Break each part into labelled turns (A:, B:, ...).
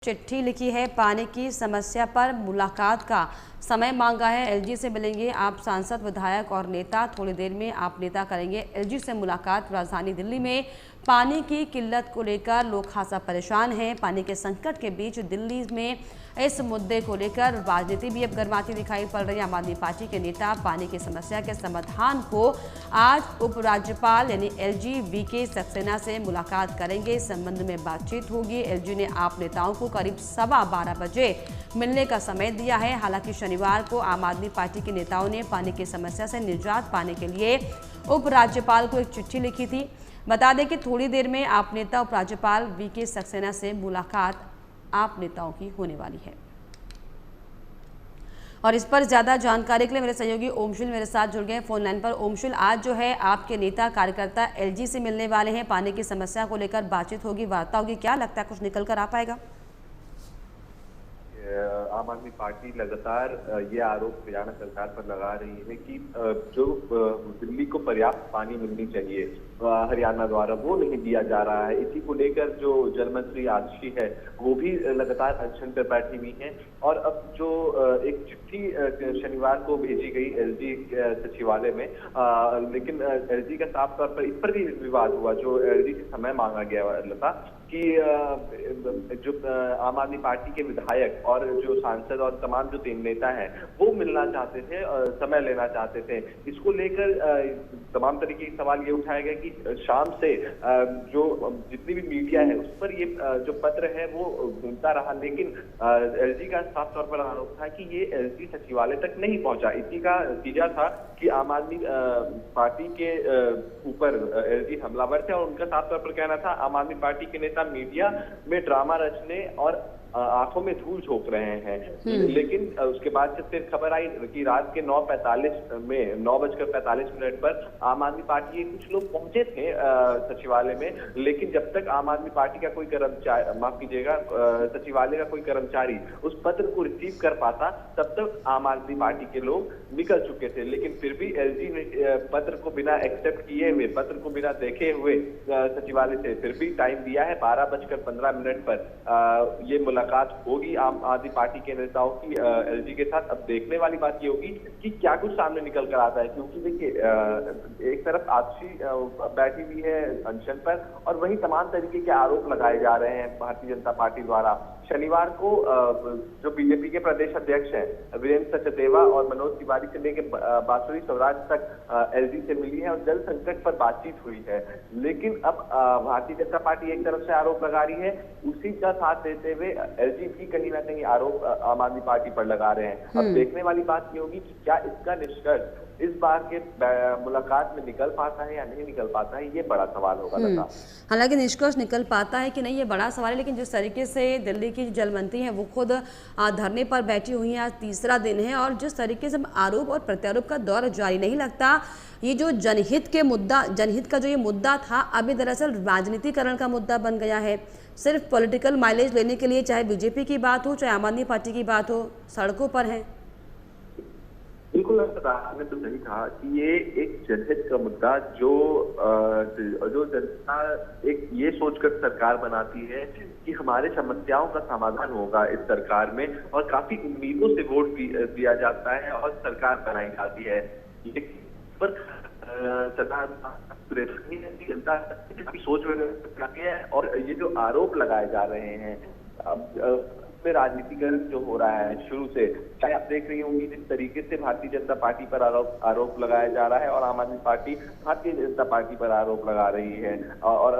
A: चिट्ठी लिखी है। पानी की समस्या पर मुलाकात का समय मांगा है। एलजी से मिलेंगे आप सांसद, विधायक और नेता। थोड़ी देर में आप नेता करेंगे एलजी से मुलाकात। राजधानी दिल्ली में पानी की किल्लत को लेकर लोग खासा परेशान हैं। पानी के संकट के बीच दिल्ली में इस मुद्दे को लेकर राजनीति भी अब गर्माती दिखाई पड़ रही है। आम आदमी पार्टी के नेता पानी की समस्या के समाधान को आज उपराज्यपाल यानी एलजी वीके सक्सेना से मुलाकात करेंगे। इस संबंध में बातचीत होगी। एलजी ने आप नेताओं को करीब 12:15 बजे मिलने का समय दिया है। हालांकि शनिवार को आम आदमी पार्टी के नेताओं ने पानी की समस्या से निजात पाने के लिए उपराज्यपाल को एक चिट्ठी लिखी थी। बता दें कि थोड़ी देर में आप नेता उपराज्यपाल वीके सक्सेना से मुलाकात आप नेताओं की होने वाली है। और इस पर ज्यादा जानकारी के लिए मेरे सहयोगी ओमशिल मेरे साथ जुड़ गए फोन लाइन पर। ओमशिल, आज जो है आपके नेता कार्यकर्ता एलजी से मिलने वाले हैं, पानी की समस्या को लेकर बातचीत होगी, वार्ता होगी, क्या लगता है कुछ निकल कर आ पाएगा?
B: आम आदमी पार्टी लगातार ये आरोप हरियाणा सरकार पर लगा रही है कि जो दिल्ली को पर्याप्त पानी मिलनी चाहिए हरियाणा द्वारा वो नहीं दिया जा रहा है। इसी को लेकर जो जल मंत्री आतिशी है वो भी लगातार अनशन पर बैठी हुई है। और अब जो एक चिट्ठी शनिवार को भेजी गई एलजी सचिवालय में, लेकिन एलजी का साफ तौर पर इस पर भी विवाद हुआ। जो एलजी से समय मांगा गया था कि जो आम आदमी पार्टी के विधायक और जो सांसद और तमाम जो 3 नेता हैं वो मिलना चाहते थे और समय लेना चाहते थे। इसको लेकर तमाम तरीके के सवाल ये उठाया गया कि शाम से जो जितनी भी मीडिया है उस पर ये जो पत्र है वो घूमता रहा, लेकिन एलजी का साफ तौर पर आरोप था कि ये एलजी सचिवालय तक नहीं पहुंचा। इसी का नतीजा था कि आम आदमी पार्टी के ऊपर एलजी हमलावर थे और उनका साफ तौर पर कहना था आम आदमी पार्टी के नेता मीडिया में ड्रामा रचने और आंखों में धूल झोंक रहे हैं। लेकिन उसके बाद से फिर खबर आई कि रात के 9:45 पर आम आदमी पार्टी के कुछ लोग पहुंचे थे सचिवालय में, लेकिन जब तक आम आदमी पार्टी का कोई कर्मचारी, माफ कीजिएगा, सचिवालय का कोई कर्मचारी उस पत्र को रिसीव कर पाता तब तक आम आदमी पार्टी के लोग निकल चुके थे। लेकिन फिर भी एलजी ने पत्र को बिना एक्सेप्ट किए हुए, पत्र को बिना देखे हुए सचिवालय से फिर भी टाइम दिया है 12:15 पर ये मुलाकात होगी आम आदमी पार्टी के नेताओं की एलजी के साथ। अब देखने वाली बात ये होगी कि क्या कुछ सामने निकल कर आता है, क्योंकि देखिए एक तरफ आतिशी बैठी हुई है अनशन पर और वहीं तमाम तरीके के आरोप लगाए जा रहे हैं भारतीय जनता पार्टी द्वारा। शनिवार को जो बीजेपी के प्रदेश अध्यक्ष हैं वीरेंद्र सचदेवा और मनोज तिवारी से लेकर बांसुरी स्वराज तक एलजी से मिली है और जल संकट पर बातचीत हुई है। लेकिन अब भारतीय जनता पार्टी एक तरफ से आरोप लगा रही है, उसी का साथ देते हुए एलजी भी कहीं ना कहीं आरोप आम आदमी पार्टी पर लगा रहे हैं। अब देखने वाली बात ये होगी कि क्या इसका निष्कर्ष इस बार के मुलाकात में निकल पाता है या नहीं निकल पाता है, ये बड़ा सवाल होगा।
A: हालांकि निष्कर्ष निकल पाता है कि नहीं ये बड़ा सवाल है, लेकिन जिस तरीके से दिल्ली की जल मंत्री हैं वो खुद धरने पर बैठी हुई हैं, आज तीसरा दिन है और जिस तरीके से आरोप और प्रत्यारोप का दौर जारी, नहीं लगता ये जो जनहित का जो ये मुद्दा था अभी दरअसल राजनीतिकरण का मुद्दा बन गया है। सिर्फ पॉलिटिकल माइलेज लेने के लिए चाहे बीजेपी की बात हो चाहे आम आदमी पार्टी की बात हो, सड़कों पर हैं।
B: बिल्कुल, आपने तो सही कहा कि ये एक जनहित का मुद्दा जो जनता एक ये सोचकर सरकार बनाती है कि हमारे समस्याओं का समाधान होगा इस सरकार में, और काफी उम्मीदों से वोट दिया जाता है और सरकार बनाई जाती है। पर सरकार जनता सोच में और ये जो आरोप लगाए जा रहे हैं में राजनीतिकरण जो हो रहा है शुरू से, चाहे आप देख रही होंगी जिस तरीके से भारतीय जनता पार्टी पर आरोप लगाया जा रहा है और आम आदमी पार्टी भारतीय जनता पार्टी पर आरोप लगा रही है और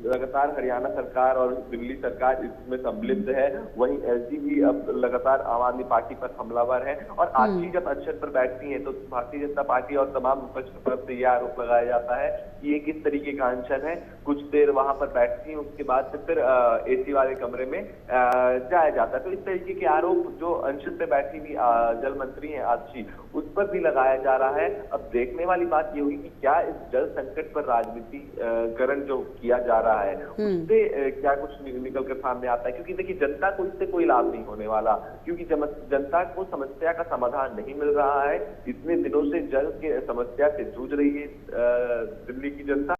B: लगातार हरियाणा सरकार और दिल्ली सरकार इसमें सम्मिलित है। वहीं एलजी भी अब लगातार आम आदमी पार्टी पर हमलावर है और आतिशी जब अनशन पर बैठती है तो भारतीय जनता पार्टी और तमाम विपक्ष की तरफ से यह आरोप लगाया जाता है कि ये किस तरीके का अनशन है। कुछ देर वहां पर बैठती है, उसके बाद से फिर एसी वाले कमरे में जाया जाता है। तो इस तरीके के आरोप जो अनशन पे बैठी हुई जल मंत्री हैं आतिशी, उस पर भी लगाया जा रहा है। अब देखने वाली बात ये होगी कि क्या इस जल संकट पर राजनीतिकरण जो किया जा रहा है उससे क्या कुछ निकल कर सामने आता है, क्योंकि देखिए जनता को इससे कोई लाभ नहीं होने वाला, क्योंकि जनता को समस्या का समाधान नहीं मिल रहा है। इतने दिनों से जल के समस्या से जूझ रही है दिल्ली की जनता।